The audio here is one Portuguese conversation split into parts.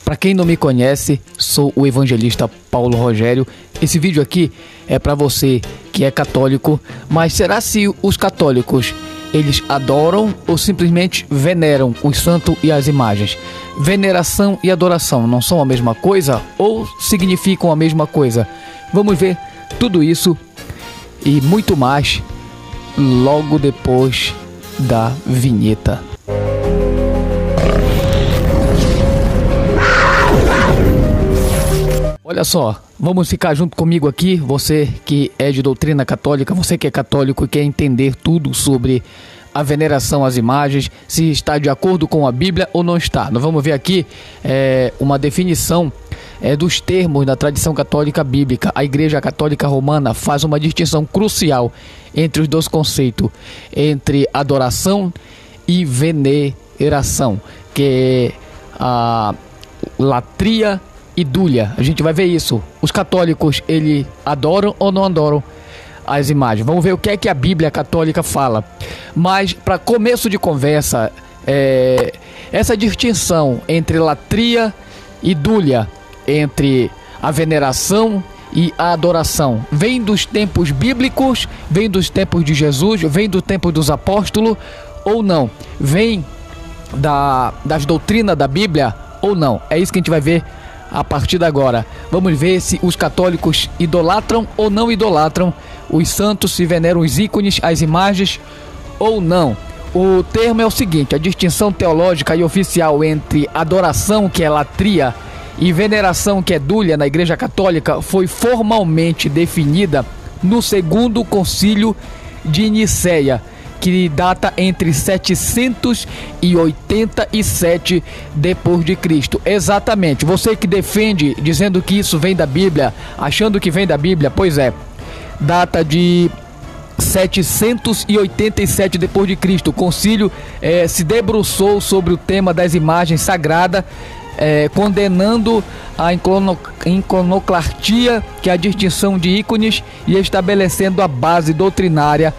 Para quem não me conhece, sou o evangelista Paulo Rogério. Esse vídeo aqui é para você que é católico, mas será se os católicos eles adoram ou simplesmente veneram os santos e as imagens? Veneração e adoração não são a mesma coisa ou significam a mesma coisa? Vamos ver tudo isso e muito mais logo depois da vinheta. Olha só, vamos ficar junto comigo aqui, você que é de doutrina católica, você que é católico e quer entender tudo sobre a veneração às imagens, se está de acordo com a Bíblia ou não está. Nós vamos ver aqui uma definição dos termos da tradição católica bíblica. A Igreja Católica Romana faz uma distinção crucial entre os dois conceitos, entre adoração e veneração, que é a latria e dúlia. A gente vai ver isso. Os católicos, eles adoram ou não adoram as imagens? Vamos ver o que é que a Bíblia católica fala. Mas, para começo de conversa, essa distinção entre latria e dúlia, entre a veneração e a adoração, vem dos tempos bíblicos, vem dos tempos de Jesus, vem do tempo dos apóstolos ou não? Vem das doutrinas da Bíblia ou não? É isso que a gente vai ver a partir de agora. Vamos ver se os católicos idolatram ou não idolatram os santos, se veneram os ícones, as imagens ou não. O termo é o seguinte: a distinção teológica e oficial entre adoração, que é latria, e veneração, que é dúlia, na Igreja Católica, foi formalmente definida no Segundo Concílio de Nicéia, que data entre 787 depois de Cristo. Exatamente. Você que defende dizendo que isso vem da Bíblia, achando que vem da Bíblia, pois é, data de 787 depois de Cristo. O concílio se debruçou sobre o tema das imagens sagradas, condenando a iconoclastia, que é a distinção de ícones, e estabelecendo a base doutrinária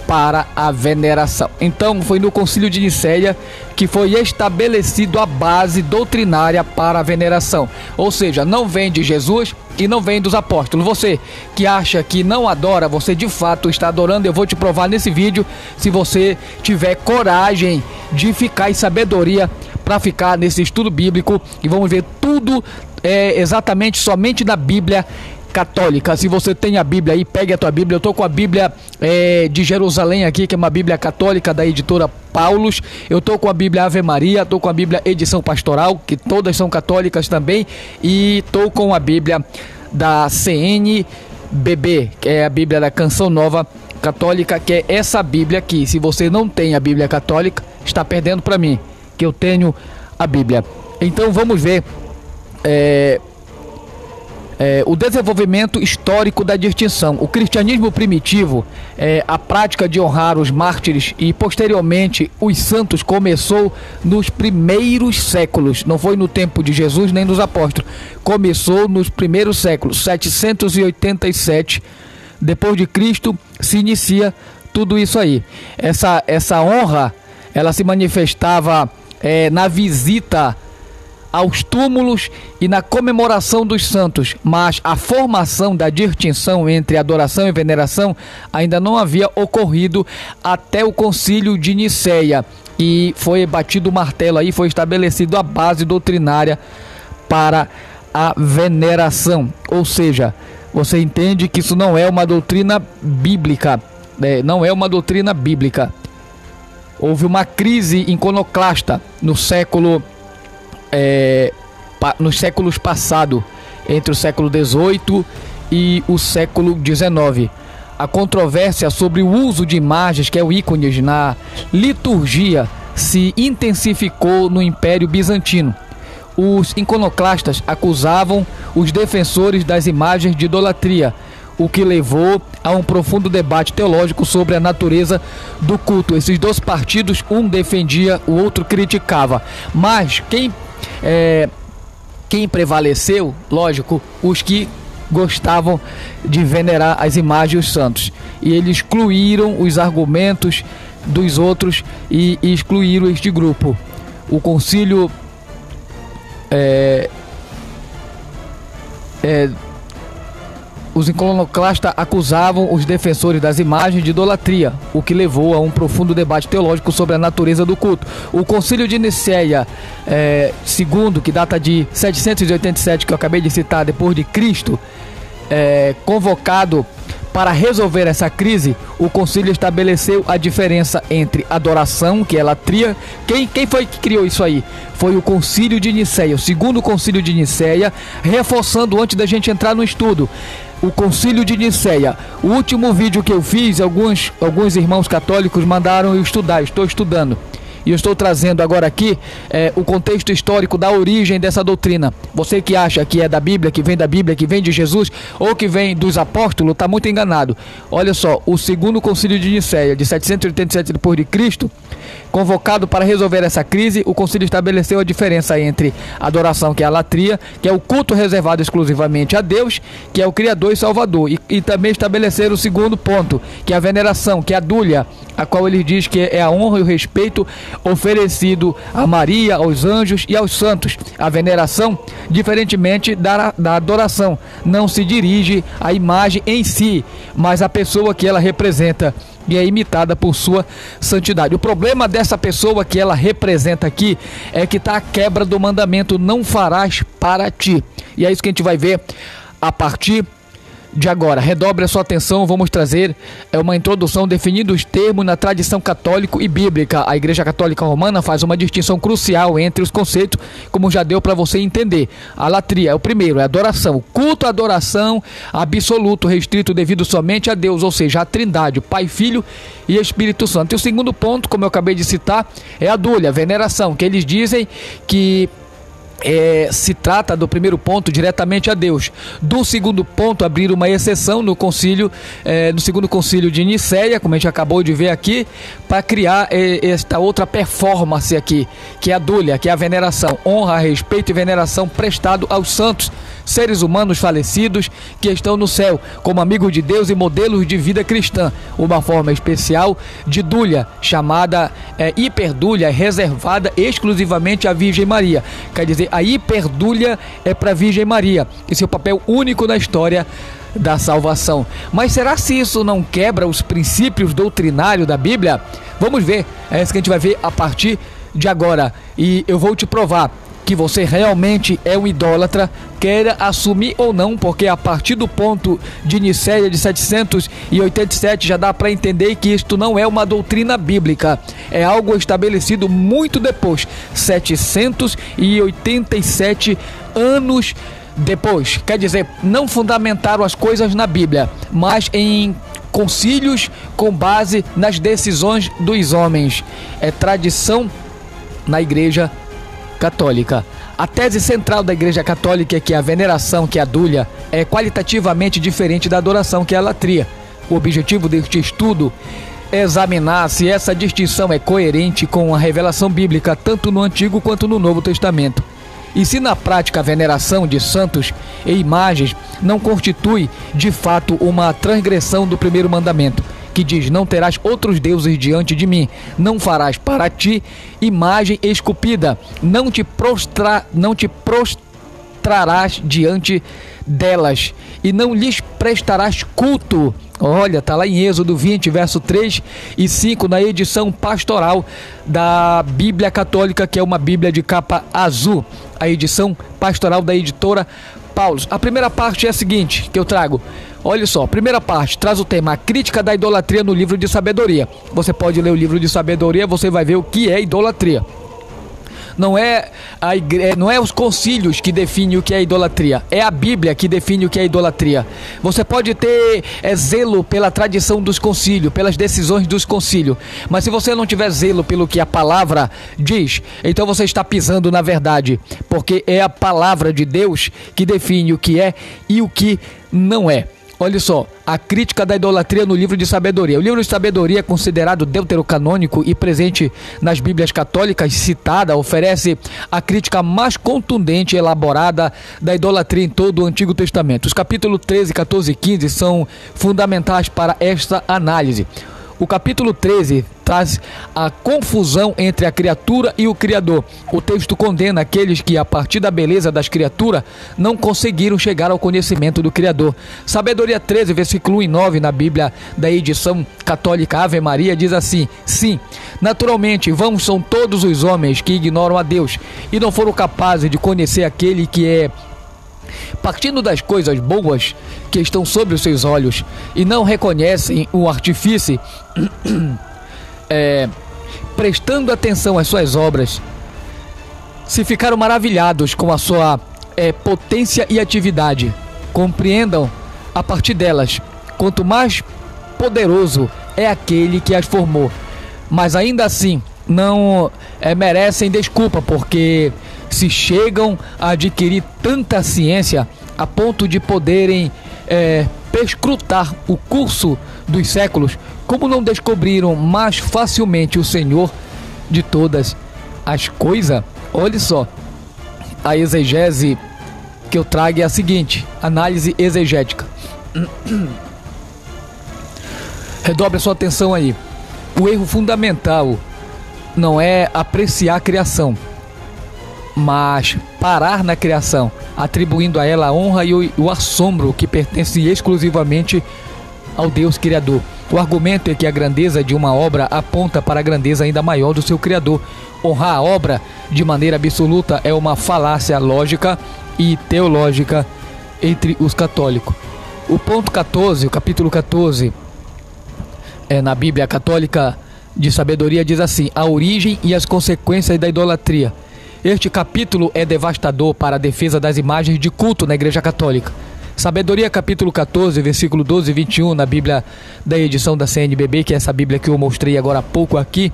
para a veneração. Então foi no Concílio de Nicéia que foi estabelecido a base doutrinária para a veneração. Ou seja, não vem de Jesus e não vem dos apóstolos. Você que acha que não adora, você de fato está adorando. Eu vou te provar nesse vídeo, se você tiver coragem de ficar em sabedoria para ficar nesse estudo bíblico, e vamos ver tudo exatamente somente da Bíblia católica. Se você tem a Bíblia aí, pegue a tua Bíblia. Eu tô com a Bíblia de Jerusalém aqui, que é uma Bíblia católica da editora Paulus. Eu tô com a Bíblia Ave Maria, tô com a Bíblia Edição Pastoral, que todas são católicas também, e tô com a Bíblia da CNBB, que é a Bíblia da Canção Nova Católica, que é essa Bíblia aqui. Se você não tem a Bíblia católica, está perdendo para mim, que eu tenho a Bíblia. Então vamos ver o desenvolvimento histórico da distinção. O cristianismo primitivo, a prática de honrar os mártires e posteriormente os santos, começou nos primeiros séculos. Não foi no tempo de Jesus nem dos apóstolos. Começou nos primeiros séculos. 787 depois de Cristo se inicia tudo isso aí. Essa honra, ela se manifestava na visita aos túmulos e na comemoração dos santos, mas a formação da distinção entre adoração e veneração ainda não havia ocorrido até o Concílio de Nicéia, e foi batido o martelo aí, foi estabelecido a base doutrinária para a veneração. Ou seja, você entende que isso não é uma doutrina bíblica, não é uma doutrina bíblica. Houve uma crise iconoclasta nos séculos passados, entre o século XVIII e o século XIX. A controvérsia sobre o uso de imagens, que é o ícones, na liturgia se intensificou no Império Bizantino. Os iconoclastas acusavam os defensores das imagens de idolatria, o que levou a um profundo debate teológico sobre a natureza do culto. Esses dois partidos, um defendia, o outro criticava. Mas quem prevaleceu, lógico, os que gostavam de venerar as imagens dos santos. E eles excluíram os argumentos dos outros e excluíram este grupo. O concílio os iconoclastas acusavam os defensores das imagens de idolatria, o que levou a um profundo debate teológico sobre a natureza do culto. O Concílio de Nicéia II, que data de 787, que eu acabei de citar, depois de Cristo, convocado para resolver essa crise, o concílio estabeleceu a diferença entre adoração, que é latria. Quem foi que criou isso aí? Foi o Concílio de Nicéia, o segundo Concílio de Nicéia, reforçando antes da gente entrar no estudo. O Concílio de Nicéia. O último vídeo que eu fiz, alguns irmãos católicos mandaram eu estudar, estou estudando. E eu estou trazendo agora aqui o contexto histórico da origem dessa doutrina. Você que acha que é da Bíblia, que vem de Jesus, ou que vem dos apóstolos, está muito enganado. Olha só, o segundo concílio de Nicéia, de 787 d.C., convocado para resolver essa crise, o concílio estabeleceu a diferença entre adoração, que é a latria, que é o culto reservado exclusivamente a Deus, que é o Criador e Salvador, e também estabeleceram o segundo ponto, que é a veneração, que é a dúlia, a qual ele diz que é a honra e o respeito oferecido a Maria, aos anjos e aos santos. A veneração, diferentemente da adoração, não se dirige à imagem em si, mas à pessoa que ela representa, e é imitada por sua santidade. O problema dessa pessoa que ela representa aqui é que está a quebra do mandamento: não farás para ti. E é isso que a gente vai ver a partir de agora. Redobre a sua atenção, vamos trazer uma introdução definindo os termos na tradição católica e bíblica. A Igreja Católica Romana faz uma distinção crucial entre os conceitos, como já deu para você entender. A latria é o primeiro, é adoração. O culto à adoração absoluto, restrito, devido somente a Deus, ou seja, a Trindade, Pai, Filho e Espírito Santo. E o segundo ponto, como eu acabei de citar, é a dúlia, a veneração, que eles dizem que se trata do primeiro ponto diretamente a Deus. Do segundo ponto, abrir uma exceção no concílio, no segundo concílio de Nicéia, como a gente acabou de ver aqui, para criar esta outra performance aqui, que é a dúlia, que é a veneração, honra, respeito e veneração prestado aos santos, seres humanos falecidos que estão no céu, como amigos de Deus e modelos de vida cristã. Uma forma especial de dúlia, chamada hiperdúlia, reservada exclusivamente à Virgem Maria. Quer dizer, a hiperdúlia é para a Virgem Maria e seu papel único na história da salvação. Mas será se isso não quebra os princípios doutrinários da Bíblia? Vamos ver, é isso que a gente vai ver a partir de agora, e eu vou te provar que você realmente é um idólatra, queira assumir ou não, porque a partir do ponto de Nicéia de 787 já dá para entender que isto não é uma doutrina bíblica, é algo estabelecido muito depois, 787 anos depois. Quer dizer, não fundamentaram as coisas na Bíblia, mas em concílios com base nas decisões dos homens. É tradição na Igreja Católica. A tese central da Igreja Católica é que a veneração, que é a dúlia, é qualitativamente diferente da adoração, que é a latria. O objetivo deste estudo é examinar se essa distinção é coerente com a revelação bíblica, tanto no Antigo quanto no Novo Testamento. E se na prática a veneração de santos e imagens não constitui, de fato, uma transgressão do primeiro mandamento, que diz: não terás outros deuses diante de mim, não farás para ti imagem esculpida, não te prostrarás diante delas e não lhes prestarás culto. Olha, está lá em Êxodo 20, verso 3 e 5, na edição pastoral da Bíblia Católica, que é uma Bíblia de capa azul, a edição pastoral da editora Paulus. A primeira parte é a seguinte, que eu trago. Olha só, primeira parte, traz o tema: a crítica da idolatria no livro de sabedoria. Você pode ler o livro de sabedoria, você vai ver o que é idolatria. Não é os concílios que definem o que é idolatria, é a Bíblia que define o que é idolatria. Você pode ter zelo pela tradição dos concílios, pelas decisões dos concílios, mas se você não tiver zelo pelo que a palavra diz, então você está pisando na verdade, porque é a palavra de Deus que define o que é e o que não é. Olha só, a crítica da idolatria no livro de sabedoria. O livro de sabedoria é considerado deuterocanônico e presente nas Bíblias católicas, citada, oferece a crítica mais contundente e elaborada da idolatria em todo o Antigo Testamento. Os capítulos 13, 14 e 15 são fundamentais para esta análise. O capítulo 13 traz a confusão entre a criatura e o Criador. O texto condena aqueles que, a partir da beleza das criaturas, não conseguiram chegar ao conhecimento do Criador. Sabedoria 13, versículo 1 e 9, na Bíblia da edição católica Ave Maria, diz assim: sim, naturalmente, vãos são todos os homens que ignoram a Deus e não foram capazes de conhecer aquele que é, partindo das coisas boas que estão sobre os seus olhos, e não reconhecem o artifício, prestando atenção às suas obras, se ficaram maravilhados com a sua potência e atividade. Compreendam a partir delas, quanto mais poderoso é aquele que as formou, mas ainda assim não merecem desculpa, porque se chegam a adquirir tanta ciência a ponto de poderem perscrutar o curso dos séculos, como não descobriram mais facilmente o Senhor de todas as coisas? Olha só, a exegese que eu trago é a seguinte: análise exegética. Redobre a sua atenção aí. O erro fundamental não é apreciar a criação, mas parar na criação, atribuindo a ela a honra e o assombro que pertencem exclusivamente ao Deus Criador. O argumento é que a grandeza de uma obra aponta para a grandeza ainda maior do seu Criador. Honrar a obra de maneira absoluta é uma falácia lógica e teológica entre os católicos. O ponto 14, o capítulo 14, na Bíblia Católica de Sabedoria, diz assim: a origem e as consequências da idolatria. Este capítulo é devastador para a defesa das imagens de culto na Igreja Católica. Sabedoria, capítulo 14, versículo 12 e 21, na Bíblia da edição da CNBB, que é essa Bíblia que eu mostrei agora há pouco aqui,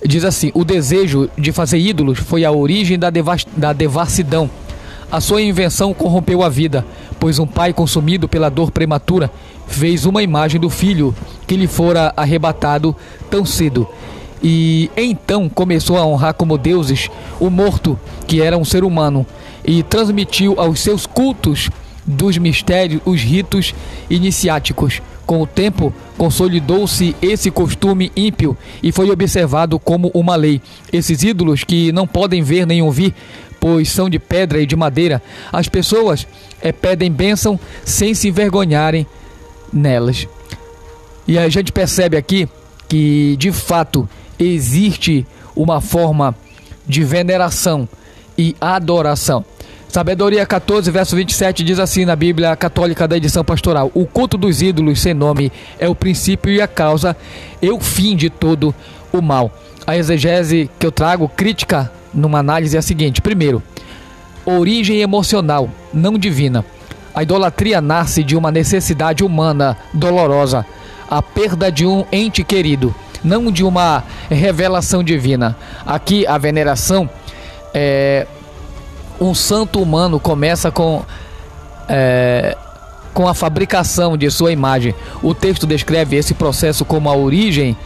diz assim: o desejo de fazer ídolos foi a origem da devassidão. A sua invenção corrompeu a vida, pois um pai consumido pela dor prematura fez uma imagem do filho que lhe fora arrebatado tão cedo. E então começou a honrar como deuses o morto, que era um ser humano, e transmitiu aos seus cultos dos mistérios os ritos iniciáticos. Com o tempo, consolidou-se esse costume ímpio e foi observado como uma lei. Esses ídolos que não podem ver nem ouvir, pois são de pedra e de madeira, as pessoas pedem bênção sem se envergonharem nelas. E a gente percebe aqui que, de fato, existe uma forma de veneração e adoração. Sabedoria 14, verso 27 diz assim na Bíblia Católica da edição pastoral: o culto dos ídolos sem nome é o princípio e a causa e o fim de todo o mal. A exegese que eu trago, crítica numa análise, é a seguinte: primeiro, origem emocional, não divina. A idolatria nasce de uma necessidade humana dolorosa, a perda de um ente querido, não de uma revelação divina. Aqui a veneração um santo humano começa com a fabricação de sua imagem. O texto descreve esse processo como a origem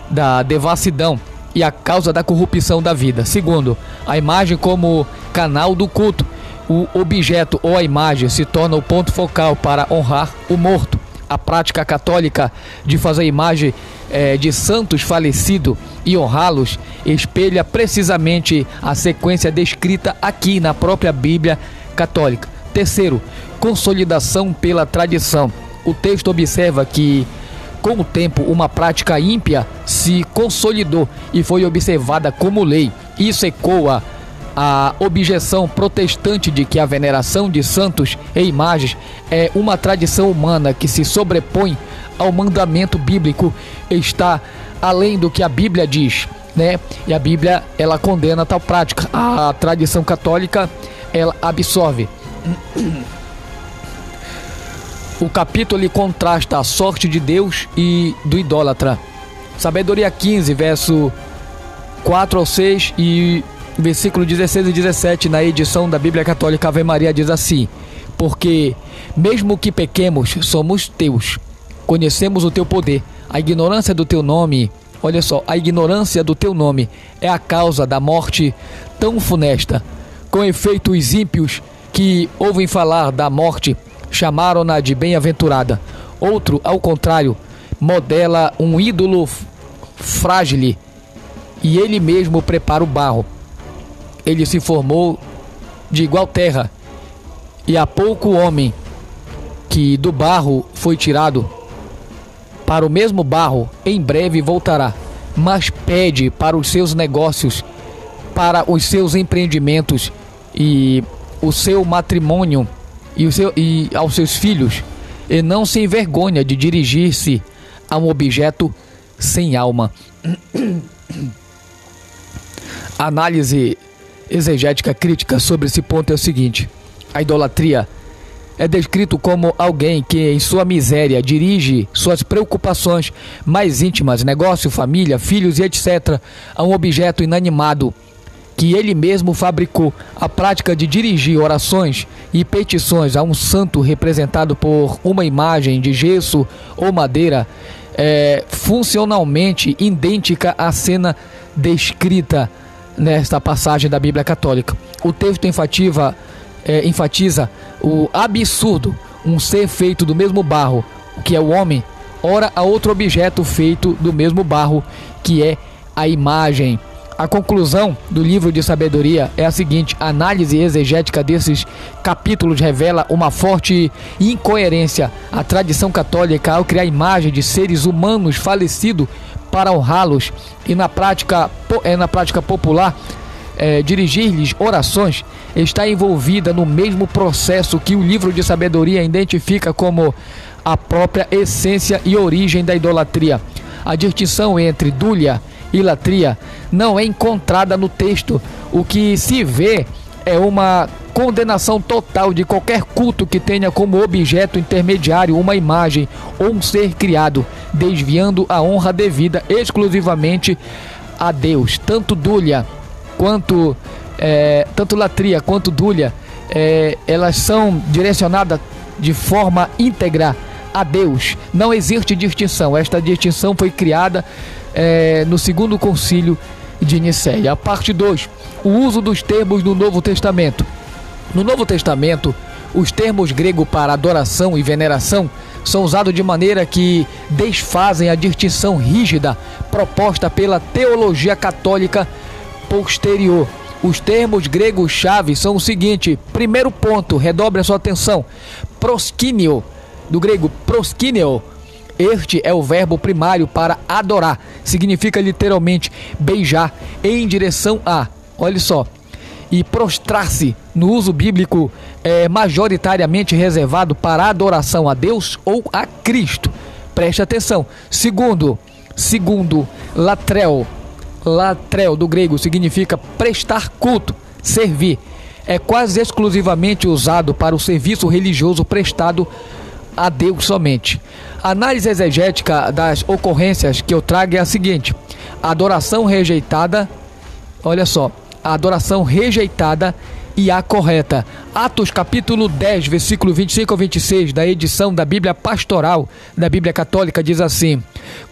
da devassidão e a causa da corrupção da vida. Segundo, a imagem como canal do culto. O objeto ou a imagem se torna o ponto focal para honrar o morto. A prática católica de fazer imagem de santos falecidos e honrá-los espelha precisamente a sequência descrita aqui na própria Bíblia Católica. Terceiro, consolidação pela tradição. O texto observa que, com o tempo, uma prática ímpia se consolidou e foi observada como lei. Isso ecoa a objeção protestante de que a veneração de santos e imagens é uma tradição humana que se sobrepõe ao mandamento bíblico, está além do que a Bíblia diz, né? E a Bíblia, ela condena tal prática. A tradição católica, ela absorve. O capítulo ele contrasta a sorte de Deus e do idólatra. Sabedoria 15, verso 4 ao 6 e versículo 16 e 17, na edição da Bíblia Católica Ave Maria, diz assim: porque mesmo que pequemos, somos teus, conhecemos o teu poder, a ignorância do teu nome, olha só, a ignorância do teu nome é a causa da morte tão funesta. Com efeito, os ímpios que ouvem falar da morte chamaram-na de bem-aventurada. Outro, ao contrário, modela um ídolo frágil e ele mesmo prepara o barro. Ele se formou de igual terra, e há pouco homem que do barro foi tirado, para o mesmo barro em breve voltará, mas pede para os seus negócios, para os seus empreendimentos e o seu matrimônio e aos seus filhos, e não se envergonha de dirigir-se a um objeto sem alma. Análise exegética crítica sobre esse ponto é o seguinte: a idolatria é descrito como alguém que em sua miséria dirige suas preocupações mais íntimas, negócio, família, filhos e etc. a um objeto inanimado que ele mesmo fabricou. A prática de dirigir orações e petições a um santo representado por uma imagem de gesso ou madeira é funcionalmente idêntica à cena descrita nesta passagem da Bíblia Católica. O texto enfatiza o absurdo, um ser feito do mesmo barro, que é o homem, ora a outro objeto feito do mesmo barro, que é a imagem. A conclusão do livro de sabedoria é a seguinte: a análise exegética desses capítulos revela uma forte incoerência. A tradição católica, ao criar imagem de seres humanos falecidos para honrá-los, e na prática popular dirigir-lhes orações, está envolvida no mesmo processo que o livro de sabedoria identifica como a própria essência e origem da idolatria. A distinção entre dúlia e latria não é encontrada no texto. O que se vê é uma condenação total de qualquer culto que tenha como objeto intermediário uma imagem ou um ser criado, desviando a honra devida exclusivamente a Deus. Tanto latria quanto dúlia, elas são direcionadas de forma íntegra a Deus. Não existe distinção. Esta distinção foi criada no segundo concílio de Nicéia. A parte 2, o uso dos termos no Novo Testamento. No Novo Testamento, os termos gregos para adoração e veneração são usados de maneira que desfazem a distinção rígida proposta pela teologia católica posterior. Os termos gregos-chave são o seguinte: primeiro ponto, redobre a sua atenção, proskíneo, do grego proskíneo. Este é o verbo primário para adorar, significa literalmente beijar em direção a, olha só, e prostrar-se no uso bíblico é majoritariamente reservado para adoração a Deus ou a Cristo. Preste atenção. Segundo, latrel do grego significa prestar culto, servir. É quase exclusivamente usado para o serviço religioso prestado a Deus somente. A análise exegética das ocorrências que eu trago é a seguinte: a adoração rejeitada, olha só, a adoração rejeitada e a correta. Atos capítulo 10, versículo 25 ao 26 da edição da Bíblia Pastoral da Bíblia Católica diz assim: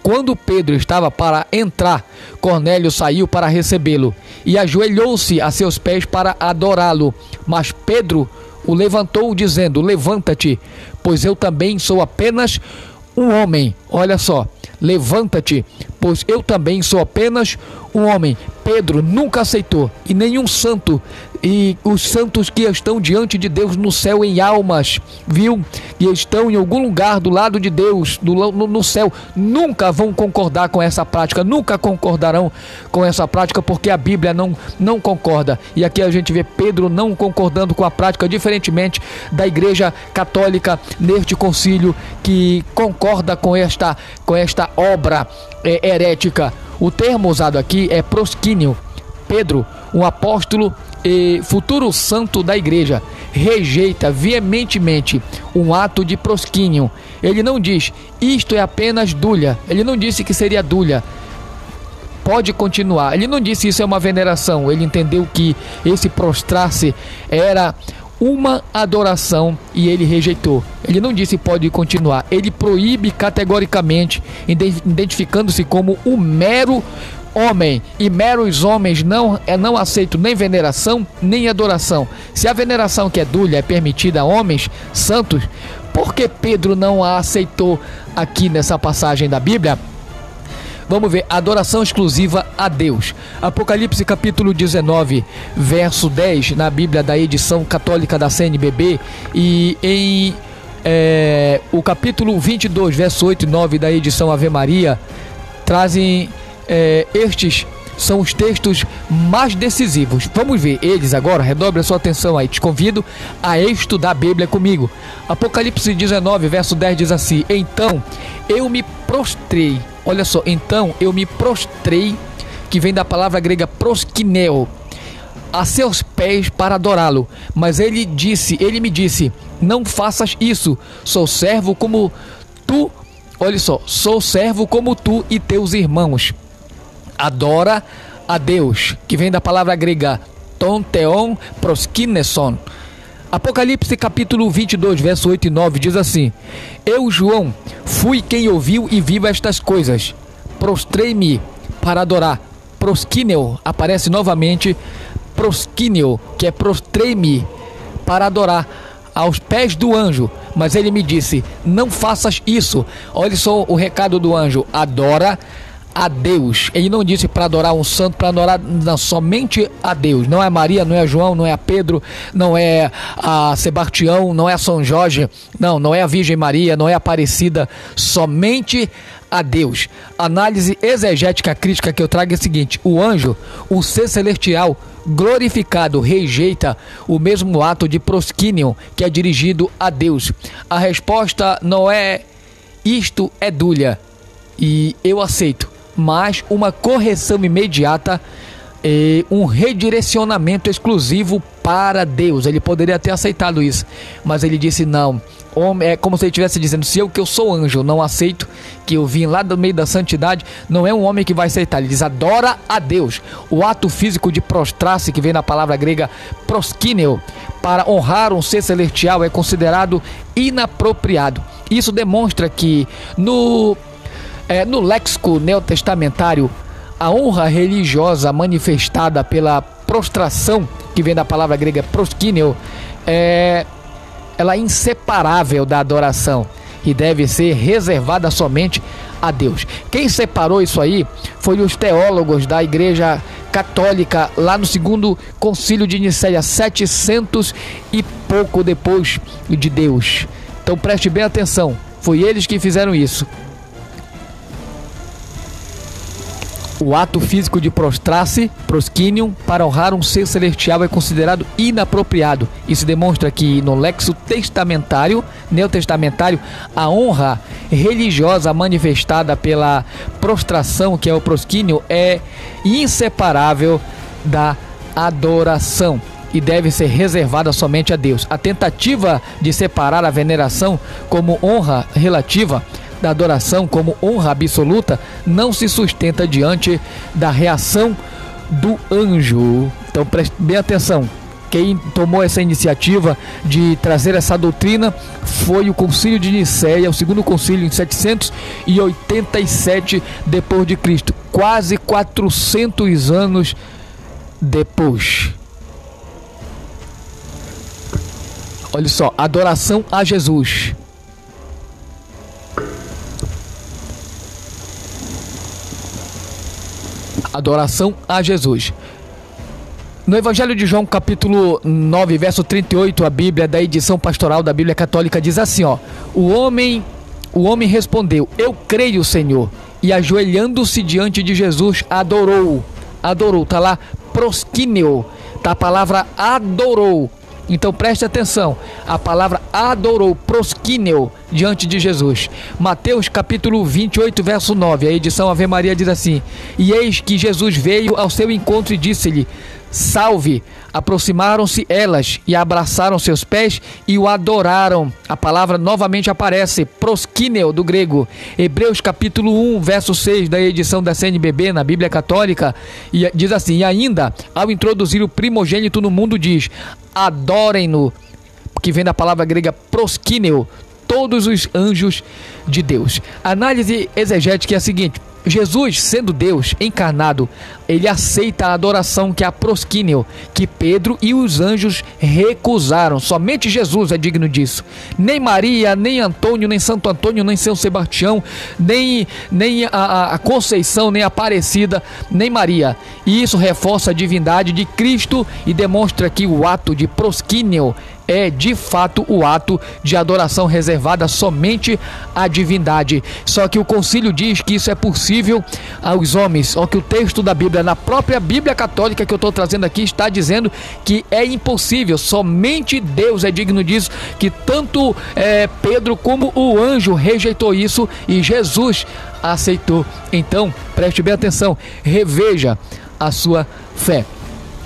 quando Pedro estava para entrar, Cornélio saiu para recebê-lo e ajoelhou-se a seus pés para adorá-lo. Mas Pedro o levantou dizendo: levanta-te, pois eu também sou apenas um homem. Olha só, levanta-te, pois eu também sou apenas um homem. Pedro nunca aceitou, e nenhum santo, e os santos que estão diante de Deus no céu em almas, viu? E estão em algum lugar do lado de Deus, no céu, nunca vão concordar com essa prática, nunca concordarão com essa prática, porque a Bíblia não concorda. E aqui a gente vê Pedro não concordando com a prática, diferentemente da Igreja Católica neste concílio, que concorda com esta obra herética. O termo usado aqui é proskíneo. Pedro, um apóstolo e futuro santo da igreja, rejeita veementemente um ato de proskíneo. Ele não diz, isto é apenas dúlia. Ele não disse que seria dúlia. Pode continuar. Ele não disse isso é uma veneração. Ele entendeu que esse prostrar-se era uma adoração e ele rejeitou. Ele não disse pode continuar. Ele proíbe categoricamente, identificando-se como um mero homem, e meros homens não aceitam nem veneração nem adoração. Se a veneração que é dúlia é permitida a homens santos, por que Pedro não a aceitou aqui nessa passagem da Bíblia? Vamos ver, adoração exclusiva a Deus. Apocalipse capítulo 19, verso 10, na Bíblia da edição católica da CNBB, e em o capítulo 22, verso 8 e 9 da edição Ave Maria, trazem estes são os textos mais decisivos. Vamos ver eles agora, redobre a sua atenção aí, te convido a estudar a Bíblia comigo. Apocalipse 19, verso 10 diz assim: então eu me prostrei, olha só, então eu me prostrei, que vem da palavra grega proskineo, a seus pés para adorá-lo. Mas ele me disse, não faças isso, sou servo como tu, olha só, sou servo como tu e teus irmãos. Adora a Deus, que vem da palavra grega ton theon proskineson. Apocalipse capítulo 22, verso 8 e 9 diz assim: eu, João, fui quem ouviu e viu estas coisas, prostrei-me para adorar. Proskineo aparece novamente, proskineo, que é prostrei-me para adorar aos pés do anjo. Mas ele me disse, não faças isso. Olha só o recado do anjo: adora a Deus. Ele não disse para adorar um santo, para adorar somente a Deus. Não é Maria, não é João, não é Pedro, não é a Sebastião, não é São Jorge, não é a Virgem Maria, não é Aparecida, somente a Deus. Análise exegética crítica que eu trago é a seguinte: o anjo, o ser celestial glorificado, rejeita o mesmo ato de proskinion que é dirigido a Deus. A resposta não é isto é dúlia e eu aceito, mas uma correção imediata e um redirecionamento exclusivo para Deus. Ele poderia ter aceitado isso, mas ele disse não. É como se ele estivesse dizendo: se eu, que eu sou anjo, não aceito, que eu vim lá do meio da santidade, não é um homem que vai aceitar. Ele diz: adora a Deus. O ato físico de prostrar-se, que vem na palavra grega proskineo, para honrar um ser celestial, é considerado inapropriado. Isso demonstra que no léxico neotestamentário, a honra religiosa manifestada pela prostração, que vem da palavra grega proskineo, ela é inseparável da adoração e deve ser reservada somente a Deus. Quem separou isso aí foi os teólogos da Igreja Católica lá no segundo concílio de Nicéia, 700 e pouco depois de Deus. Então preste bem atenção, foi eles que fizeram isso. O ato físico de prostrar-se, proskinion, para honrar um ser celestial é considerado inapropriado. Isso demonstra que no léxico testamentário, neotestamentário, a honra religiosa manifestada pela prostração, que é o proskinion, é inseparável da adoração e deve ser reservada somente a Deus. A tentativa de separar a veneração como honra relativa da adoração como honra absoluta não se sustenta diante da reação do anjo. Então preste bem atenção, quem tomou essa iniciativa de trazer essa doutrina foi o concílio de Nicéia, o segundo concílio, em 787 depois de Cristo, quase 400 anos depois. Olha só, adoração a Jesus. Adoração a Jesus. No Evangelho de João, capítulo 9, verso 38, a Bíblia da edição pastoral da Bíblia Católica diz assim, ó: o homem respondeu: eu creio, Senhor, e ajoelhando-se diante de Jesus, adorou, tá lá, proskineo, tá a palavra adorou. Então preste atenção, a palavra adorou, proskineo, diante de Jesus. Mateus capítulo 28, verso 9, a edição Ave Maria diz assim: e eis que Jesus veio ao seu encontro e disse-lhe: salve. Aproximaram-se elas e abraçaram seus pés e o adoraram. A palavra novamente aparece, proskineo, do grego. Hebreus capítulo 1, verso 6, da edição da CNBB, na Bíblia Católica, e diz assim: e ainda, ao introduzir o primogênito no mundo, diz: adorem-no, que vem da palavra grega proskineo, todos os anjos de Deus. A análise exegética é a seguinte: Jesus, sendo Deus encarnado, ele aceita a adoração, que é a prosquíneo, que Pedro e os anjos recusaram. Somente Jesus é digno disso. Nem Maria, nem Antônio, nem Santo Antônio, nem São Sebastião, nem a Conceição, nem a Aparecida, nem Maria. E isso reforça a divindade de Cristo e demonstra que o ato de prosquíneo é de fato o ato de adoração reservada somente à divindade. Só que o concílio diz que isso é possível aos homens, ou que o texto da Bíblia, na própria Bíblia católica que eu estou trazendo aqui, está dizendo que é impossível, somente Deus é digno disso, que tanto Pedro como o anjo rejeitou isso e Jesus aceitou. Então, preste bem atenção, reveja a sua fé.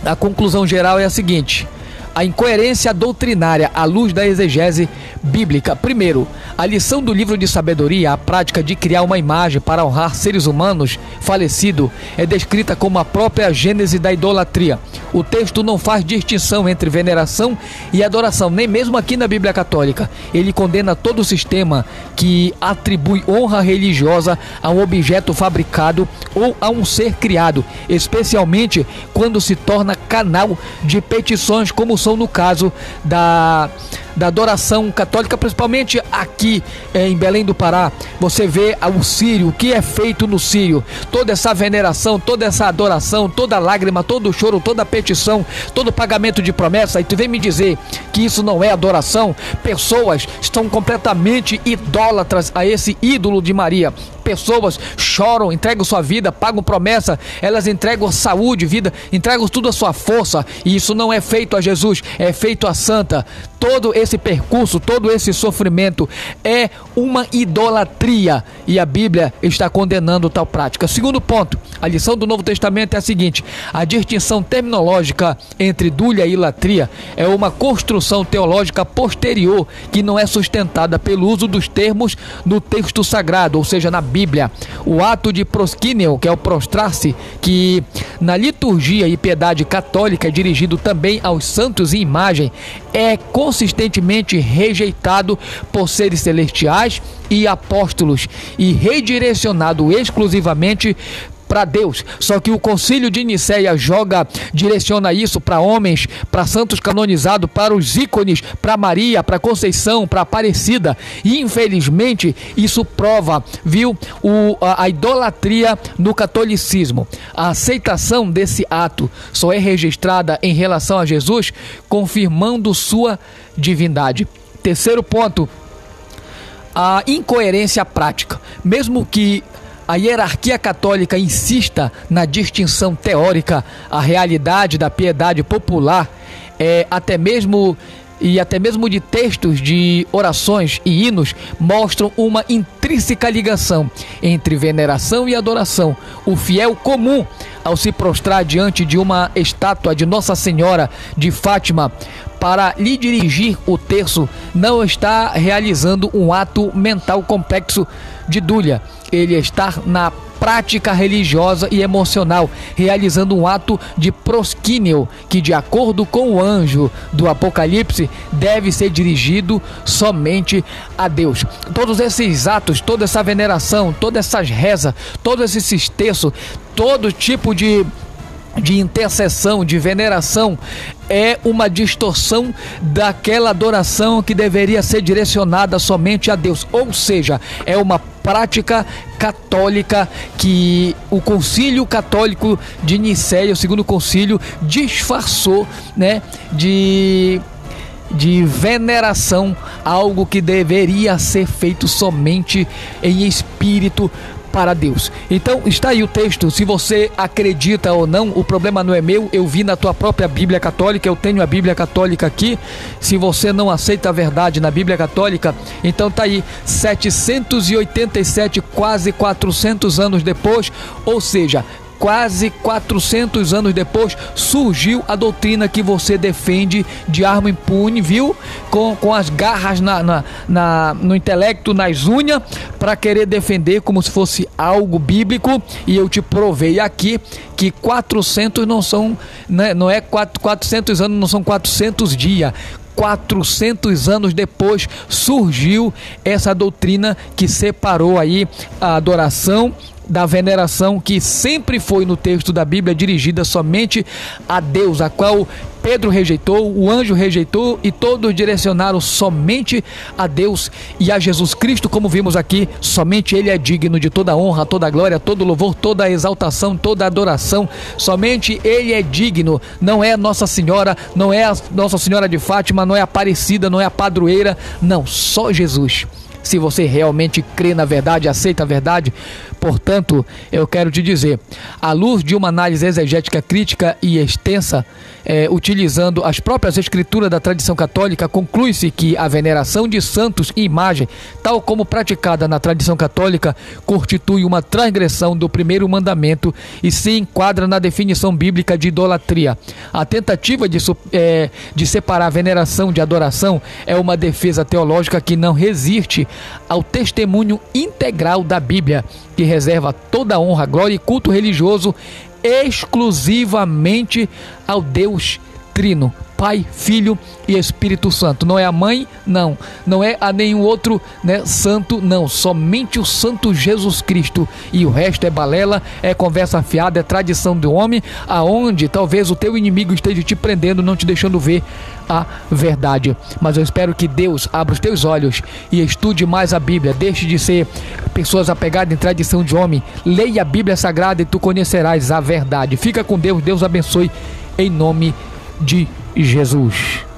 A conclusão geral é a seguinte: a incoerência doutrinária à luz da exegese bíblica. Primeiro, a lição do livro de sabedoria, a prática de criar uma imagem para honrar seres humanos falecidos, é descrita como a própria gênese da idolatria. O texto não faz distinção entre veneração e adoração, nem mesmo aqui na Bíblia Católica. Ele condena todo o sistema que atribui honra religiosa a um objeto fabricado ou a um ser criado, especialmente quando se torna canal de petições, como são no caso da adoração católica, principalmente aqui em Belém do Pará. Você vê o Sírio, o que é feito no Sírio, toda essa veneração, toda essa adoração, toda lágrima, todo choro, toda petição, todo pagamento de promessa. E tu vem me dizer que isso não é adoração? Pessoas estão completamente idólatras a esse ídolo de Maria. Pessoas choram, entregam sua vida, pagam promessa, elas entregam saúde, vida, entregam tudo a sua força, e isso não é feito a Jesus, é feito a Santa. Todo esse percurso, todo esse sofrimento é uma idolatria, e a Bíblia está condenando tal prática. Segundo ponto, a lição do Novo Testamento é a seguinte: a distinção terminológica entre dúlia e idolatria é uma construção teológica posterior que não é sustentada pelo uso dos termos no texto sagrado, ou seja, na Bíblia. O ato de prosquíneo, que é o prostrar-se, que na liturgia e piedade católica é dirigido também aos santos e imagem, é consistentemente rejeitado por seres celestiais e apóstolos e redirecionado exclusivamente para Deus. Só que o Concílio de Nicéia direciona isso para homens, para santos canonizados, para os ícones, para Maria, para Conceição, para Aparecida. E infelizmente isso prova, a idolatria no catolicismo. A aceitação desse ato só é registrada em relação a Jesus, confirmando sua divindade. Terceiro ponto, a incoerência prática. Mesmo que a hierarquia católica insista na distinção teórica, a realidade da piedade popular, até mesmo de textos de orações e hinos, mostram uma intrínseca ligação entre veneração e adoração. O fiel comum, ao se prostrar diante de uma estátua de Nossa Senhora de Fátima para lhe dirigir o terço, não está realizando um ato mental complexo de dúlia. Ele está na prática religiosa e emocional, realizando um ato de prosquíneo, que, de acordo com o anjo do Apocalipse, deve ser dirigido somente a Deus. Todos esses atos, toda essa veneração, todas essas rezas, todos esses terços, todo tipo de intercessão, de veneração, é uma distorção daquela adoração que deveria ser direcionada somente a Deus. Ou seja, é uma prática católica que o Concílio Católico de Nicéia, o segundo concílio, disfarçou, de veneração, algo que deveria ser feito somente em espírito para Deus. Então está aí o texto. Se você acredita ou não, o problema não é meu. Eu vi na tua própria Bíblia Católica, eu tenho a Bíblia Católica aqui. Se você não aceita a verdade na Bíblia Católica, então tá aí, 787, quase 400 anos depois, ou seja, quase 400 anos depois, surgiu a doutrina que você defende de arma impune, com as garras no intelecto, nas unhas, para querer defender como se fosse algo bíblico. E eu te provei aqui que 400 não são, não é 400 anos, não são 400 dias. 400 anos depois surgiu essa doutrina que separou aí a adoração da veneração que sempre foi no texto da Bíblia dirigida somente a Deus, a qual Pedro rejeitou, o anjo rejeitou e todos direcionaram somente a Deus e a Jesus Cristo, como vimos aqui. Somente Ele é digno de toda honra, toda glória, todo louvor, toda exaltação, toda adoração. Somente Ele é digno, não é Nossa Senhora, não é a Nossa Senhora de Fátima, não é a Aparecida, não é a padroeira, não, só Jesus. Se você realmente crê na verdade, aceita a verdade, portanto, eu quero te dizer, à luz de uma análise exegética crítica e extensa, utilizando as próprias escrituras da tradição católica, conclui-se que a veneração de santos e imagem, tal como praticada na tradição católica, constitui uma transgressão do primeiro mandamento e se enquadra na definição bíblica de idolatria. A tentativa de separar a veneração de adoração é uma defesa teológica que não resiste ao testemunho integral da Bíblia, que reserva toda honra, glória e culto religioso exclusivamente ao Deus Trino, Pai, Filho e Espírito Santo. Não é a mãe, não é a nenhum outro, santo, não, somente o Santo Jesus Cristo, e o resto é balela, é conversa fiada, é tradição do homem, aonde talvez o teu inimigo esteja te prendendo, não te deixando ver a verdade. Mas eu espero que Deus abra os teus olhos e estude mais a Bíblia, deixe de ser pessoas apegadas em tradição de homem, leia a Bíblia Sagrada e tu conhecerás a verdade. Fica com Deus, Deus abençoe, em nome de Jesus.